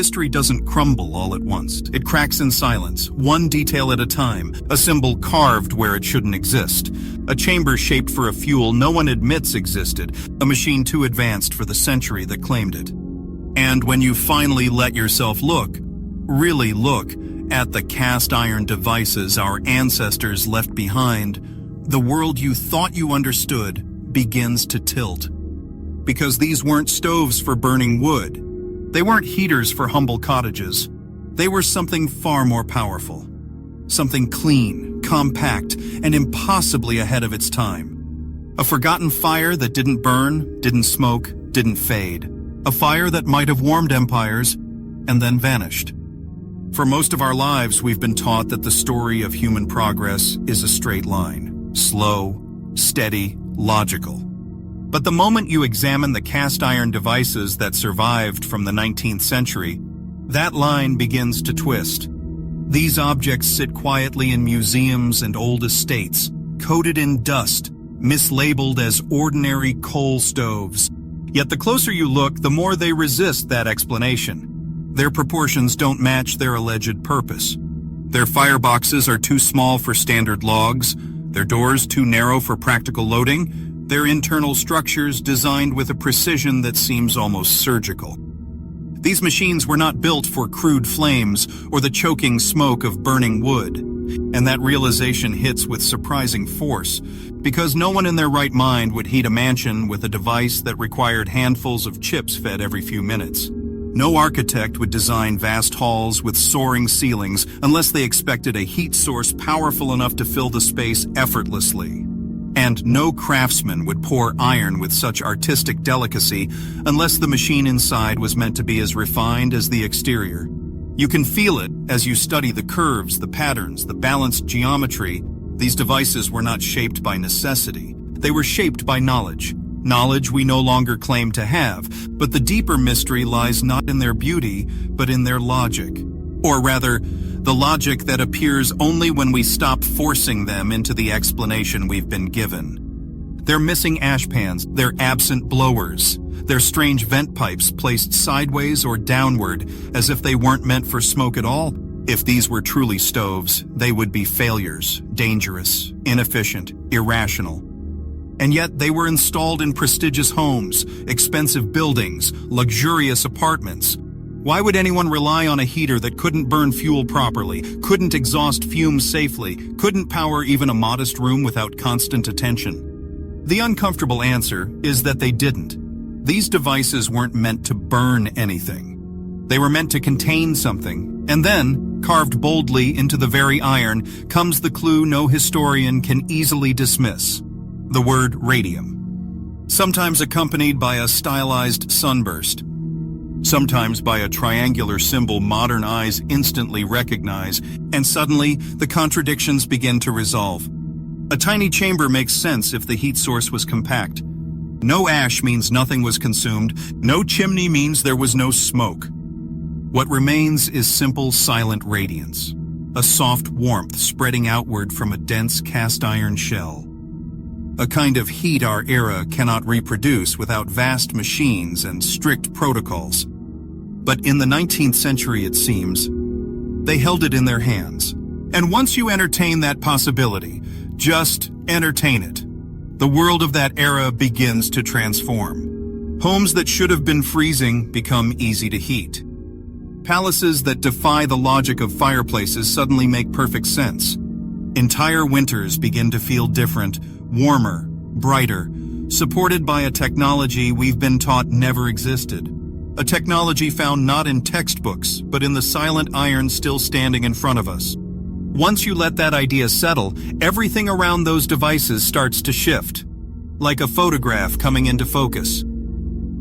History doesn't crumble all at once. It cracks in silence, one detail at a time, a symbol carved where it shouldn't exist, a chamber shaped for a fuel no one admits existed, a machine too advanced for the century that claimed it. And when you finally let yourself look, really look, at the cast iron devices our ancestors left behind, the world you thought you understood begins to tilt. Because these weren't stoves for burning wood. They weren't heaters for humble cottages. They were something far more powerful. Something clean, compact, and impossibly ahead of its time. A forgotten fire that didn't burn, didn't smoke, didn't fade. A fire that might have warmed empires and then vanished. For most of our lives, we've been taught that the story of human progress is a straight line. Slow, steady, logical. But the moment you examine the cast iron devices that survived from the 19th century, that line begins to twist. These objects sit quietly in museums and old estates, coated in dust, mislabeled as ordinary coal stoves. Yet the closer you look, the more they resist that explanation. Their proportions don't match their alleged purpose. Their fireboxes are too small for standard logs, their doors too narrow for practical loading, their internal structures designed with a precision that seems almost surgical. These machines were not built for crude flames or the choking smoke of burning wood, and that realization hits with surprising force, because no one in their right mind would heat a mansion with a device that required handfuls of chips fed every few minutes. No architect would design vast halls with soaring ceilings unless they expected a heat source powerful enough to fill the space effortlessly. And no craftsman would pour iron with such artistic delicacy unless the machine inside was meant to be as refined as the exterior. You can feel it as you study the curves, the patterns, the balanced geometry. These devices were not shaped by necessity. They were shaped by knowledge. Knowledge we no longer claim to have, but the deeper mystery lies not in their beauty, but in their logic. Or rather, the logic that appears only when we stop forcing them into the explanation we've been given. Their missing ash pans, their absent blowers, their strange vent pipes placed sideways or downward as if they weren't meant for smoke at all. If these were truly stoves, they would be failures, dangerous, inefficient, irrational. And yet they were installed in prestigious homes, expensive buildings, luxurious apartments. Why would anyone rely on a heater that couldn't burn fuel properly, couldn't exhaust fumes safely, couldn't power even a modest room without constant attention? The uncomfortable answer is that they didn't. These devices weren't meant to burn anything. They were meant to contain something, and then, carved boldly into the very iron, comes the clue no historian can easily dismiss. The word radium. Sometimes accompanied by a stylized sunburst. Sometimes by a triangular symbol modern eyes instantly recognize, and suddenly the contradictions begin to resolve. A tiny chamber makes sense if the heat source was compact. No ash means nothing was consumed. No chimney means there was no smoke. What remains is simple, silent radiance. A soft warmth spreading outward from a dense cast iron shell. A kind of heat our era cannot reproduce without vast machines and strict protocols. But in the 19th century, it seems, they held it in their hands. And once you entertain that possibility, just entertain it, the world of that era begins to transform. Homes that should have been freezing become easy to heat. Palaces that defy the logic of fireplaces suddenly make perfect sense. Entire winters begin to feel different, warmer, brighter, supported by a technology we've been taught never existed. A technology found not in textbooks, but in the silent iron still standing in front of us. Once you let that idea settle, everything around those devices starts to shift, like a photograph coming into focus.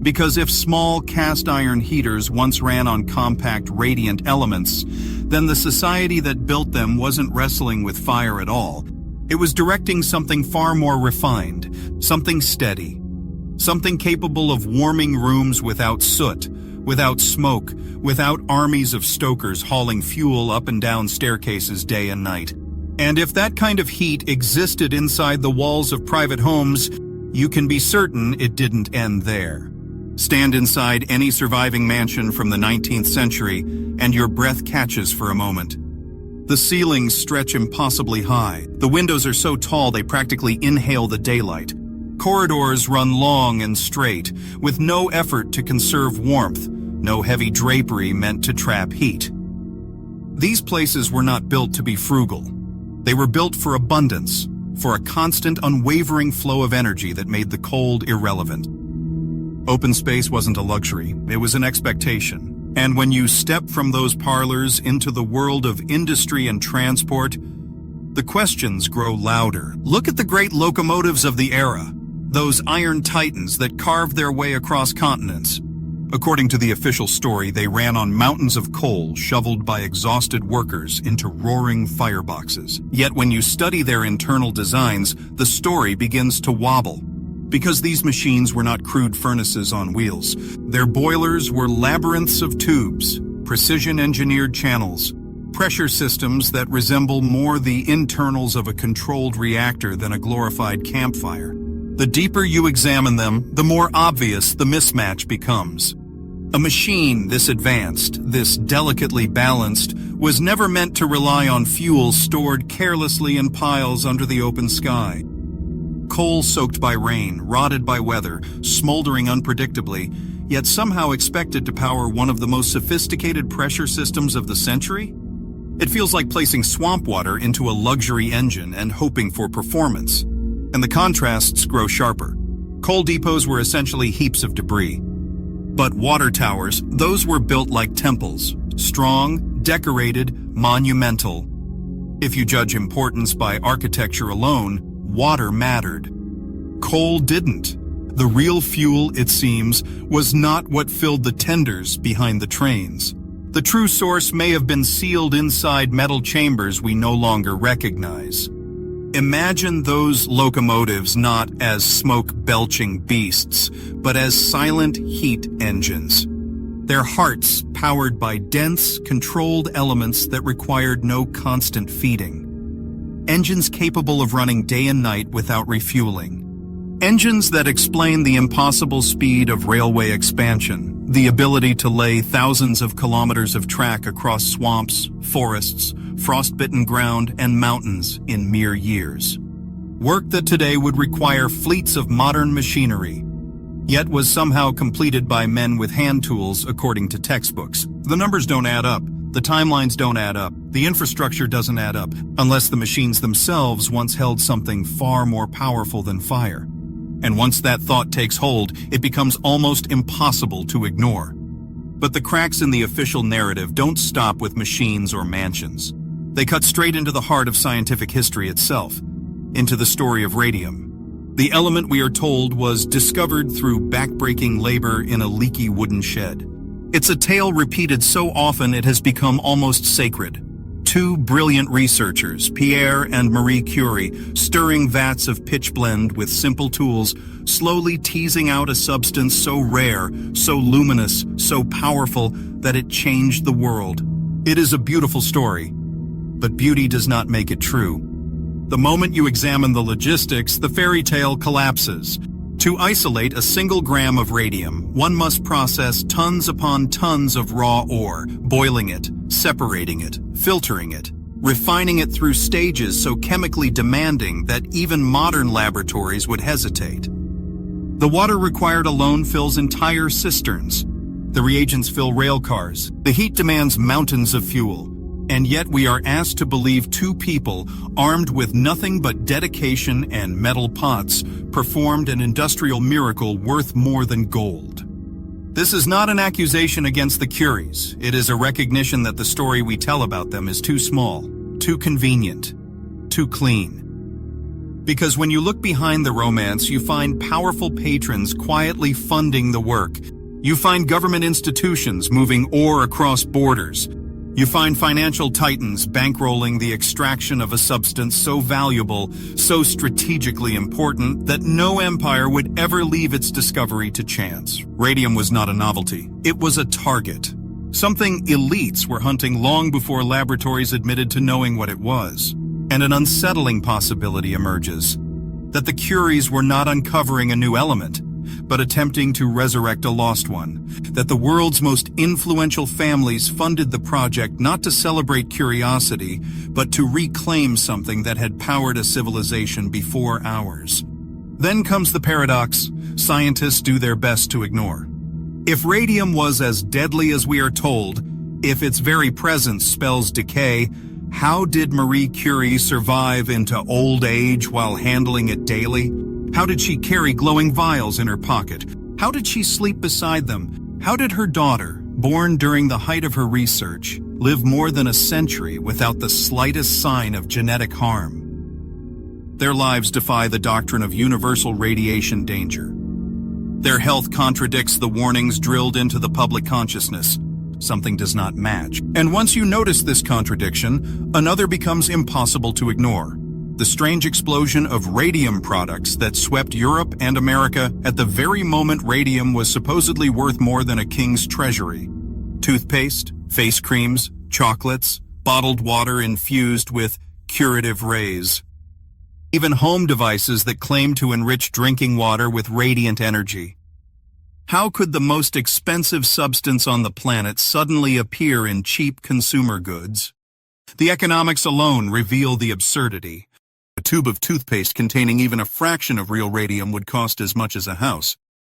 Because if small cast iron heaters once ran on compact, radiant elements, then the society that built them wasn't wrestling with fire at all. It was directing something far more refined, something steady, something capable of warming rooms without soot, without smoke, without armies of stokers hauling fuel up and down staircases day and night. And if that kind of heat existed inside the walls of private homes, you can be certain it didn't end there. Stand inside any surviving mansion from the 19th century, and your breath catches for a moment. The ceilings stretch impossibly high. The windows are so tall they practically inhale the daylight. Corridors run long and straight, with no effort to conserve warmth, no heavy drapery meant to trap heat. These places were not built to be frugal. They were built for abundance, for a constant, unwavering flow of energy that made the cold irrelevant. Open space wasn't a luxury, it was an expectation. And when you step from those parlors into the world of industry and transport, the questions grow louder. Look at the great locomotives of the era, those iron titans that carved their way across continents. According to the official story, they ran on mountains of coal shoveled by exhausted workers into roaring fireboxes. Yet when you study their internal designs, the story begins to wobble. Because these machines were not crude furnaces on wheels. Their boilers were labyrinths of tubes, precision-engineered channels, pressure systems that resemble more the internals of a controlled reactor than a glorified campfire. The deeper you examine them, the more obvious the mismatch becomes. A machine this advanced, this delicately balanced, was never meant to rely on fuel stored carelessly in piles under the open sky. Coal soaked by rain, rotted by weather, smoldering unpredictably, yet somehow expected to power one of the most sophisticated pressure systems of the century? It feels like placing swamp water into a luxury engine and hoping for performance. And the contrasts grow sharper. Coal depots were essentially heaps of debris. But water towers, those were built like temples, strong, decorated, monumental. If you judge importance by architecture alone, water mattered. Coal didn't. The real fuel, it seems, was not what filled the tenders behind the trains. The true source may have been sealed inside metal chambers we no longer recognize. Imagine those locomotives not as smoke-belching beasts, but as silent heat engines. Their hearts powered by dense, controlled elements that required no constant feeding. Engines capable of running day and night without refueling. Engines that explain the impossible speed of railway expansion, the ability to lay thousands of kilometers of track across swamps, forests, frost-bitten ground, and mountains in mere years. Work that today would require fleets of modern machinery, yet was somehow completed by men with hand tools according to textbooks. The numbers don't add up. The timelines don't add up. The infrastructure doesn't add up, unless the machines themselves once held something far more powerful than fire. And once that thought takes hold, it becomes almost impossible to ignore. But the cracks in the official narrative don't stop with machines or mansions. They cut straight into the heart of scientific history itself, into the story of radium. The element, we are told, was discovered through backbreaking labor in a leaky wooden shed. It's a tale repeated so often it has become almost sacred. Two brilliant researchers, Pierre and Marie Curie, stirring vats of pitchblende with simple tools, slowly teasing out a substance so rare, so luminous, so powerful that it changed the world. It is a beautiful story, but beauty does not make it true. The moment you examine the logistics, the fairy tale collapses. To isolate a single gram of radium, one must process tons upon tons of raw ore, boiling it, separating it, filtering it, refining it through stages so chemically demanding that even modern laboratories would hesitate. The water required alone fills entire cisterns. The reagents fill rail cars. The heat demands mountains of fuel. And yet we are asked to believe two people, armed with nothing but dedication and metal pots, performed an industrial miracle worth more than gold. This is not an accusation against the Curies. It is a recognition that the story we tell about them is too small, too convenient, too clean. Because when you look behind the romance, you find powerful patrons quietly funding the work. You find government institutions moving ore across borders. You find financial titans bankrolling the extraction of a substance so valuable, so strategically important, that no empire would ever leave its discovery to chance. Radium was not a novelty. It was a target. Something elites were hunting long before laboratories admitted to knowing what it was. And an unsettling possibility emerges, that the Curies were not uncovering a new element. but attempting to resurrect a lost one. That the world's most influential families funded the project not to celebrate curiosity, but to reclaim something that had powered a civilization before ours. Then comes the paradox scientists do their best to ignore. If radium was as deadly as we are told, if its very presence spells decay, how did Marie Curie survive into old age while handling it daily? How did she carry glowing vials in her pocket? How did she sleep beside them? How did her daughter, born during the height of her research, live more than a century without the slightest sign of genetic harm? Their lives defy the doctrine of universal radiation danger. Their health contradicts the warnings drilled into the public consciousness. Something does not match. And once you notice this contradiction, another becomes impossible to ignore. The strange explosion of radium products that swept Europe and America at the very moment radium was supposedly worth more than a king's treasury. Toothpaste, face creams, chocolates, bottled water infused with curative rays. Even home devices that claim to enrich drinking water with radiant energy. How could the most expensive substance on the planet suddenly appear in cheap consumer goods? The economics alone reveal the absurdity. A tube of toothpaste containing even a fraction of real radium would cost as much as a house.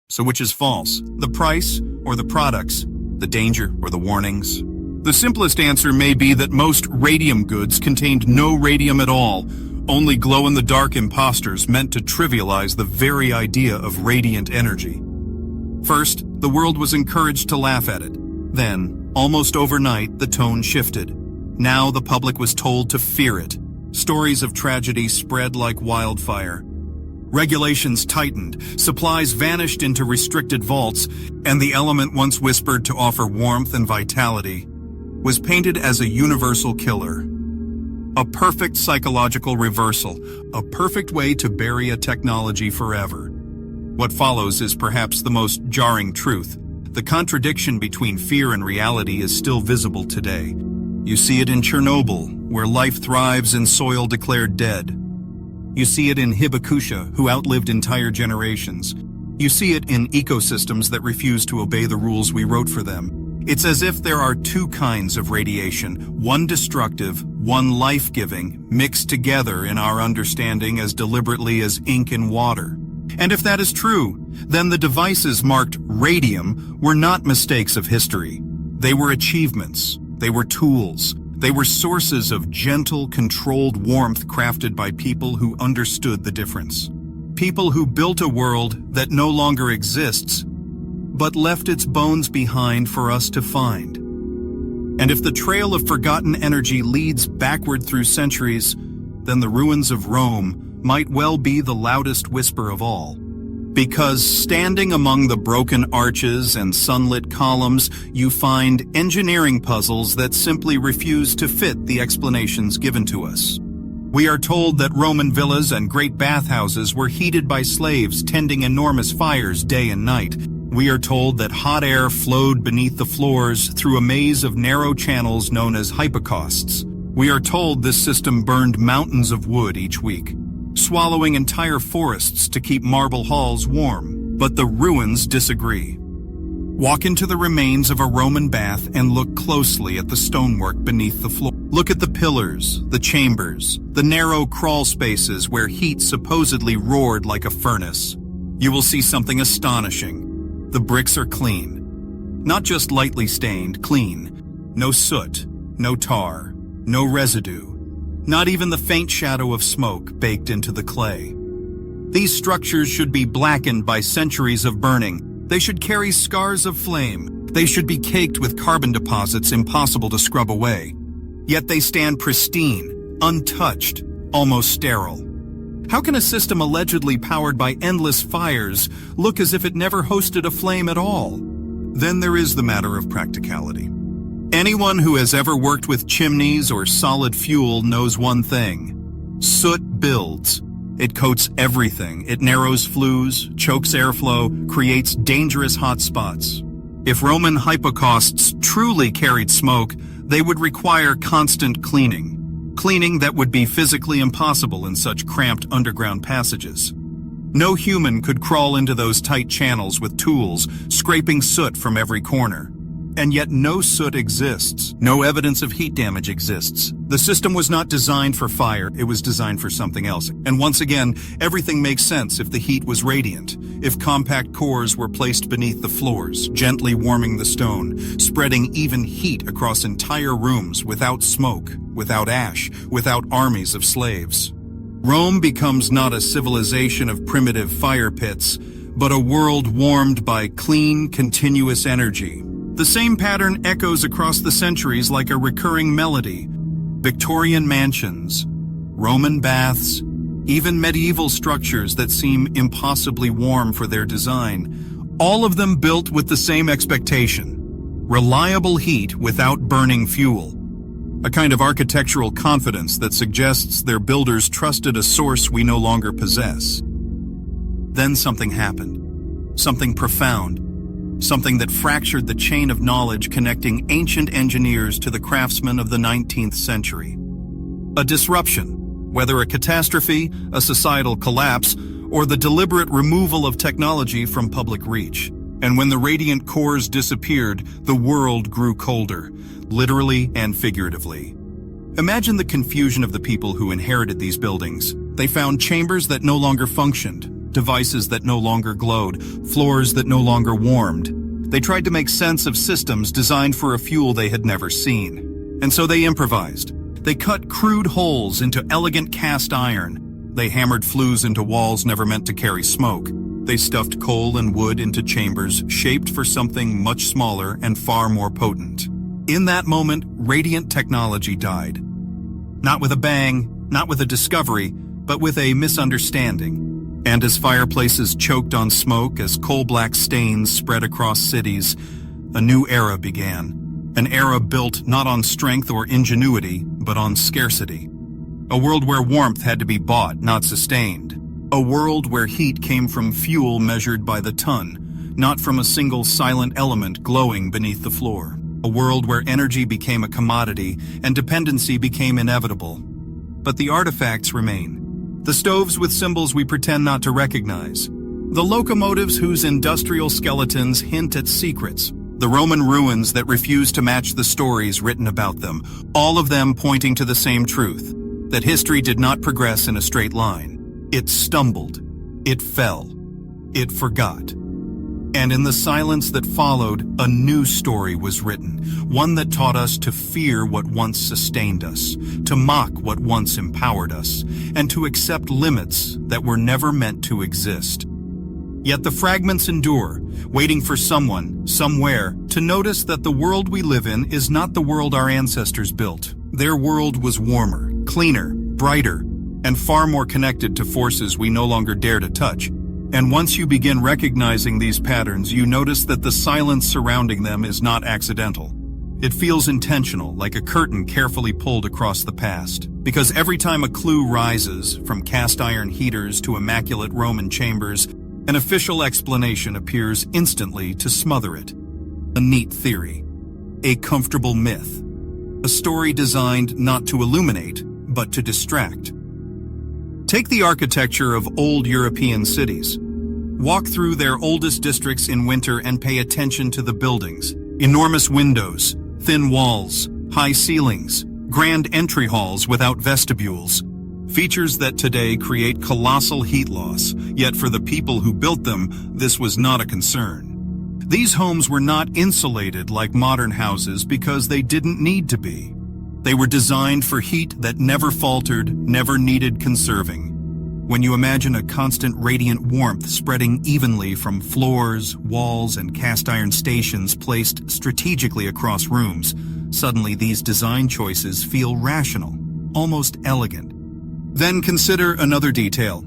So which is false? The price or the products? The danger or the warnings? The simplest answer may be that most radium goods contained no radium at all, only glow-in-the-dark imposters meant to trivialize the very idea of radiant energy. First, the world was encouraged to laugh at it. Then, almost overnight, the tone shifted. Now the public was told to fear it. Stories of tragedy spread like wildfire. Regulations tightened, supplies vanished into restricted vaults, and the element once whispered to offer warmth and vitality was painted as a universal killer. A perfect psychological reversal, a perfect way to bury a technology forever. What follows is perhaps the most jarring truth. The contradiction between fear and reality is still visible today. You see it in Chernobyl, where life thrives in soil declared dead. You see it in Hibakusha, who outlived entire generations. You see it in ecosystems that refuse to obey the rules we wrote for them. It's as if there are two kinds of radiation, one destructive, one life-giving, mixed together in our understanding as deliberately as ink and water. And if that is true, then the devices marked radium were not mistakes of history. They were achievements. They were tools. They were sources of gentle, controlled warmth crafted by people who understood the difference. People who built a world that no longer exists, but left its bones behind for us to find. And if the trail of forgotten energy leads backward through centuries, then the ruins of Rome might well be the loudest whisper of all. Because standing among the broken arches and sunlit columns, you find engineering puzzles that simply refuse to fit the explanations given to us. We are told that Roman villas and great bathhouses were heated by slaves tending enormous fires day and night. We are told that hot air flowed beneath the floors through a maze of narrow channels known as hypocausts. We are told this system burned mountains of wood each week, swallowing entire forests to keep marble halls warm. But the ruins disagree. Walk into the remains of a Roman bath and look closely at the stonework beneath the floor. Look at the pillars, the chambers, the narrow crawl spaces where heat supposedly roared like a furnace. You will see something astonishing. The bricks are clean. Not just lightly stained, clean. No soot, no tar, no residue. Not even the faint shadow of smoke baked into the clay. These structures should be blackened by centuries of burning. They should carry scars of flame. They should be caked with carbon deposits impossible to scrub away. Yet they stand pristine, untouched, almost sterile. How can a system allegedly powered by endless fires look as if it never hosted a flame at all? Then there is the matter of practicality. Anyone who has ever worked with chimneys or solid fuel knows one thing. Soot builds. It coats everything. It narrows flues, chokes airflow, creates dangerous hot spots. If Roman hypocausts truly carried smoke, they would require constant cleaning. Cleaning that would be physically impossible in such cramped underground passages. No human could crawl into those tight channels with tools, scraping soot from every corner. And yet no soot exists. No evidence of heat damage exists. The system was not designed for fire, it was designed for something else. And once again, everything makes sense if the heat was radiant, if compact cores were placed beneath the floors, gently warming the stone, spreading even heat across entire rooms without smoke, without ash, without armies of slaves. Rome becomes not a civilization of primitive fire pits, but a world warmed by clean, continuous energy. The same pattern echoes across the centuries like a recurring melody. Victorian mansions, Roman baths, even medieval structures that seem impossibly warm for their design, all of them built with the same expectation: reliable heat without burning fuel. A kind of architectural confidence that suggests their builders trusted a source we no longer possess. Then something happened. Something profound. Something that fractured the chain of knowledge connecting ancient engineers to the craftsmen of the 19th century. A disruption, whether a catastrophe, a societal collapse, or the deliberate removal of technology from public reach. And when the radiant cores disappeared, the world grew colder, literally and figuratively. Imagine the confusion of the people who inherited these buildings. They found chambers that no longer functioned, devices that no longer glowed, floors that no longer warmed. They tried to make sense of systems designed for a fuel they had never seen. And so they improvised. They cut crude holes into elegant cast iron. They hammered flues into walls never meant to carry smoke. They stuffed coal and wood into chambers shaped for something much smaller and far more potent. In that moment, radiant technology died. Not with a bang, not with a discovery, but with a misunderstanding. And as fireplaces choked on smoke, as coal-black stains spread across cities, a new era began. An era built not on strength or ingenuity, but on scarcity. A world where warmth had to be bought, not sustained. A world where heat came from fuel measured by the ton, not from a single silent element glowing beneath the floor. A world where energy became a commodity and dependency became inevitable. But the artifacts remain. The stoves with symbols we pretend not to recognize. The locomotives whose industrial skeletons hint at secrets. The Roman ruins that refuse to match the stories written about them. All of them pointing to the same truth, that history did not progress in a straight line. It stumbled, it fell, it forgot. And in the silence that followed, a new story was written, one that taught us to fear what once sustained us, to mock what once empowered us, and to accept limits that were never meant to exist. Yet the fragments endure, waiting for someone, somewhere, to notice that the world we live in is not the world our ancestors built. Their world was warmer, cleaner, brighter, and far more connected to forces we no longer dare to touch. And once you begin recognizing these patterns, you notice that the silence surrounding them is not accidental. It feels intentional, like a curtain carefully pulled across the past. Because every time a clue rises, from cast iron heaters to immaculate Roman chambers, an official explanation appears instantly to smother it. A neat theory. A comfortable myth. A story designed not to illuminate, but to distract. Take the architecture of old European cities. Walk through their oldest districts in winter and pay attention to the buildings. Enormous windows, thin walls, high ceilings, grand entry halls without vestibules. Features that today create colossal heat loss, yet for the people who built them, this was not a concern. These homes were not insulated like modern houses because they didn't need to be. They were designed for heat that never faltered, never needed conserving. When you imagine a constant radiant warmth spreading evenly from floors, walls, and cast iron stations placed strategically across rooms, suddenly these design choices feel rational, almost elegant. Then consider another detail: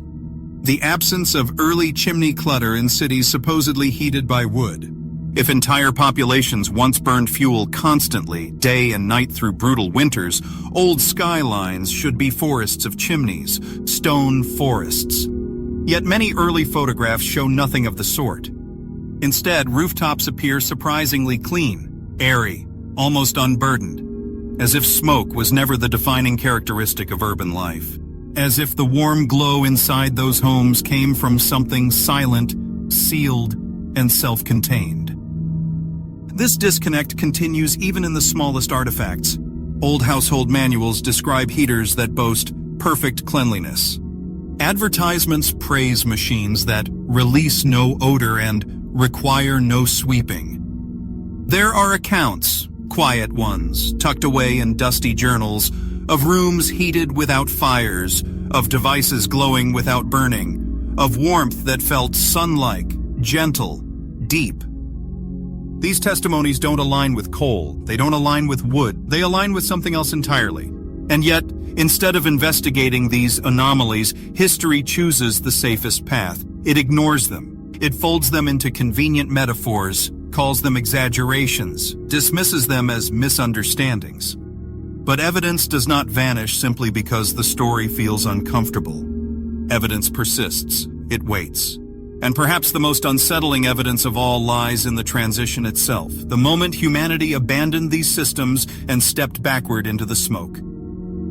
the absence of early chimney clutter in cities supposedly heated by wood. If entire populations once burned fuel constantly, day and night through brutal winters, old skylines should be forests of chimneys, stone forests. Yet many early photographs show nothing of the sort. Instead, rooftops appear surprisingly clean, airy, almost unburdened, as if smoke was never the defining characteristic of urban life. as if the warm glow inside those homes came from something silent, sealed, and self-contained. This disconnect continues even in the smallest artifacts. Old household manuals describe heaters that boast perfect cleanliness. Advertisements praise machines that release no odor and require no sweeping. There are accounts, quiet ones, tucked away in dusty journals, of rooms heated without fires, of devices glowing without burning, of warmth that felt sun-like, gentle, deep. These testimonies don't align with coal, they don't align with wood, they align with something else entirely. And yet, instead of investigating these anomalies, history chooses the safest path. It ignores them. It folds them into convenient metaphors, calls them exaggerations, dismisses them as misunderstandings. But evidence does not vanish simply because the story feels uncomfortable. Evidence persists. It waits. And perhaps the most unsettling evidence of all lies in the transition itself, the moment humanity abandoned these systems and stepped backward into the smoke.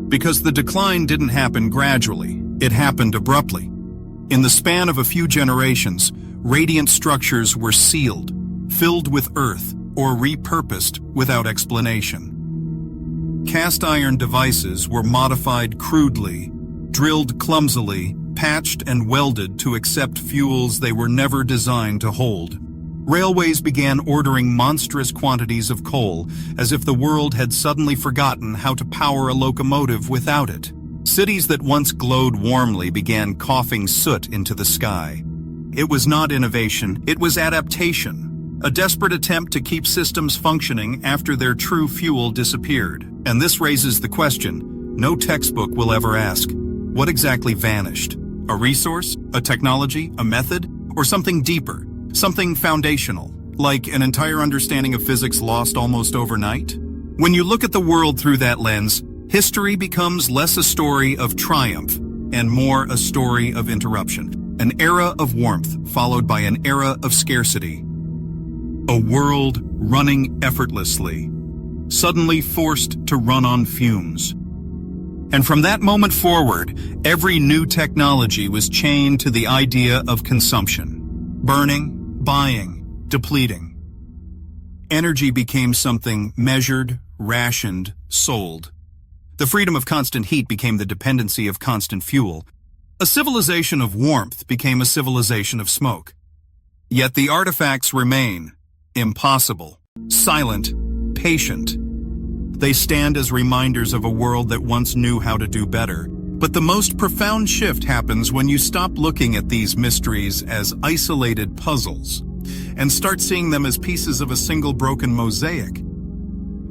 Because the decline didn't happen gradually, it happened abruptly. In the span of a few generations, radiant structures were sealed, filled with earth, or repurposed without explanation. Cast iron devices were modified crudely, drilled clumsily, patched and welded to accept fuels they were never designed to hold. Railways began ordering monstrous quantities of coal, as if the world had suddenly forgotten how to power a locomotive without it. Cities that once glowed warmly began coughing soot into the sky. It was not innovation, it was adaptation, a desperate attempt to keep systems functioning after their true fuel disappeared. And this raises the question no textbook will ever ask: what exactly vanished? A resource, a technology, a method, or something deeper, something foundational, like an entire understanding of physics lost almost overnight? When you look at the world through that lens, history becomes less a story of triumph and more a story of interruption. An era of warmth followed by an era of scarcity. A world running effortlessly, suddenly forced to run on fumes. And from that moment forward, every new technology was chained to the idea of consumption. Burning, buying, depleting. Energy became something measured, rationed, sold. The freedom of constant heat became the dependency of constant fuel. A civilization of warmth became a civilization of smoke. Yet the artifacts remain impossible, silent, patient. They stand as reminders of a world that once knew how to do better. But the most profound shift happens when you stop looking at these mysteries as isolated puzzles and start seeing them as pieces of a single broken mosaic.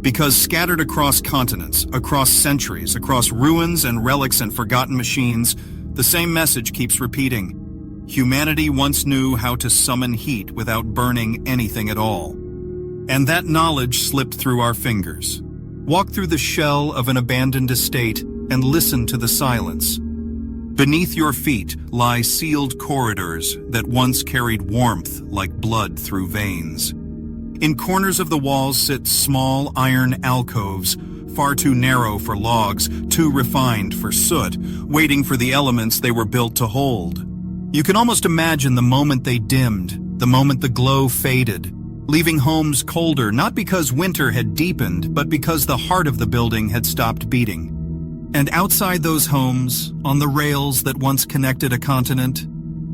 Because scattered across continents, across centuries, across ruins and relics and forgotten machines, the same message keeps repeating. Humanity once knew how to summon heat without burning anything at all. And that knowledge slipped through our fingers. Walk through the shell of an abandoned estate and listen to the silence. Beneath your feet lie sealed corridors that once carried warmth like blood through veins. In corners of the walls sit small iron alcoves, far too narrow for logs, too refined for soot, waiting for the elements they were built to hold. You can almost imagine the moment they dimmed, the moment the glow faded, leaving homes colder not because winter had deepened, but because the heart of the building had stopped beating. And outside those homes, on the rails that once connected a continent,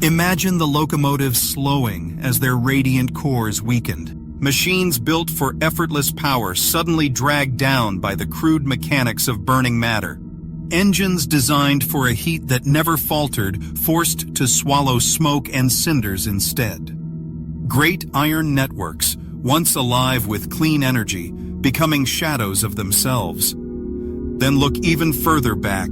imagine the locomotives slowing as their radiant cores weakened. Machines built for effortless power suddenly dragged down by the crude mechanics of burning matter. Engines designed for a heat that never faltered, forced to swallow smoke and cinders instead. Great iron networks, once alive with clean energy, becoming shadows of themselves. Then look even further back,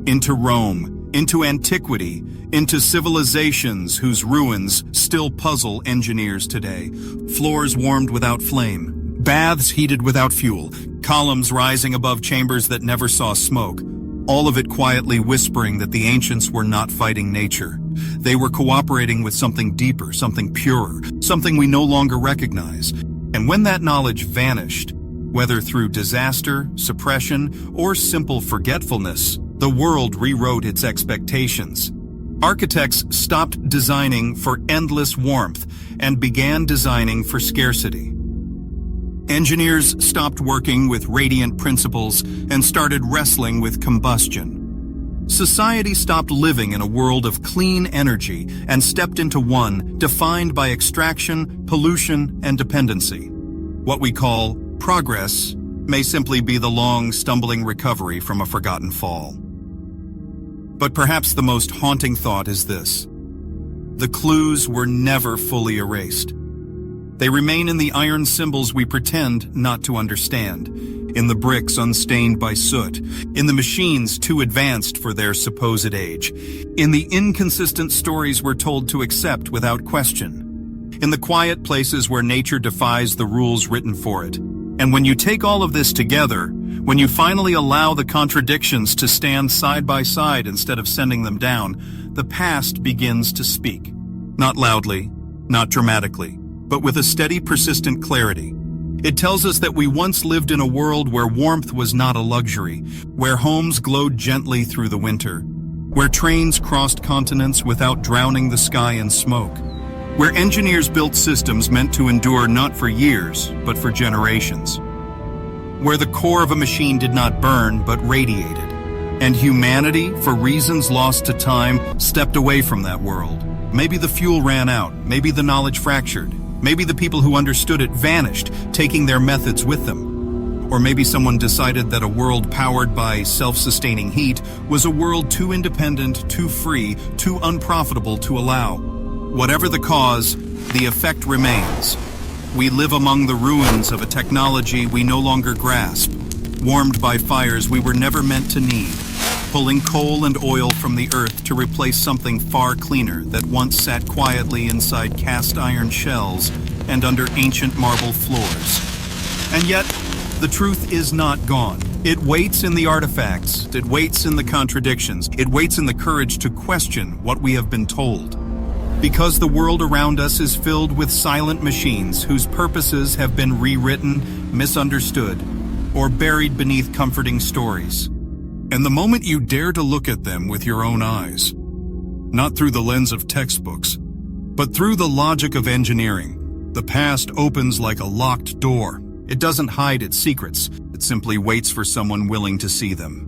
into Rome, into antiquity, into civilizations whose ruins still puzzle engineers today. Floors warmed without flame, baths heated without fuel, columns rising above chambers that never saw smoke. All of it quietly whispering that the ancients were not fighting nature. They were cooperating with something deeper, something purer, something we no longer recognize. And when that knowledge vanished, whether through disaster, suppression, or simple forgetfulness, The world rewrote its expectations. Architects stopped designing for endless warmth and began designing for scarcity. Engineers stopped working with radiant principles and started wrestling with combustion. Society stopped living in a world of clean energy and stepped into one defined by extraction, pollution, and dependency. What we call progress may simply be the long, stumbling recovery from a forgotten fall. But perhaps the most haunting thought is this: the clues were never fully erased. They remain in the iron symbols we pretend not to understand, in the bricks unstained by soot, in the machines too advanced for their supposed age, in the inconsistent stories we're told to accept without question, in the quiet places where nature defies the rules written for it. And when you take all of this together, when you finally allow the contradictions to stand side by side instead of sending them down, the past begins to speak. Not loudly, not dramatically, but with a steady, persistent clarity. It tells us that we once lived in a world where warmth was not a luxury, where homes glowed gently through the winter, where trains crossed continents without drowning the sky in smoke, where engineers built systems meant to endure not for years, but for generations, where the core of a machine did not burn, but radiated, and humanity, for reasons lost to time, stepped away from that world. Maybe the fuel ran out, maybe the knowledge fractured, maybe the people who understood it vanished, taking their methods with them. Or maybe someone decided that a world powered by self-sustaining heat was a world too independent, too free, too unprofitable to allow. Whatever the cause, the effect remains. We live among the ruins of a technology we no longer grasp, warmed by fires we were never meant to need, pulling coal and oil from the earth to replace something far cleaner that once sat quietly inside cast iron shells and under ancient marble floors. And yet, the truth is not gone. It waits in the artifacts, it waits in the contradictions, it waits in the courage to question what we have been told. Because the world around us is filled with silent machines whose purposes have been rewritten, misunderstood, or buried beneath comforting stories. And the moment you dare to look at them with your own eyes, not through the lens of textbooks, but through the logic of engineering, the past opens like a locked door. It doesn't hide its secrets, it simply waits for someone willing to see them.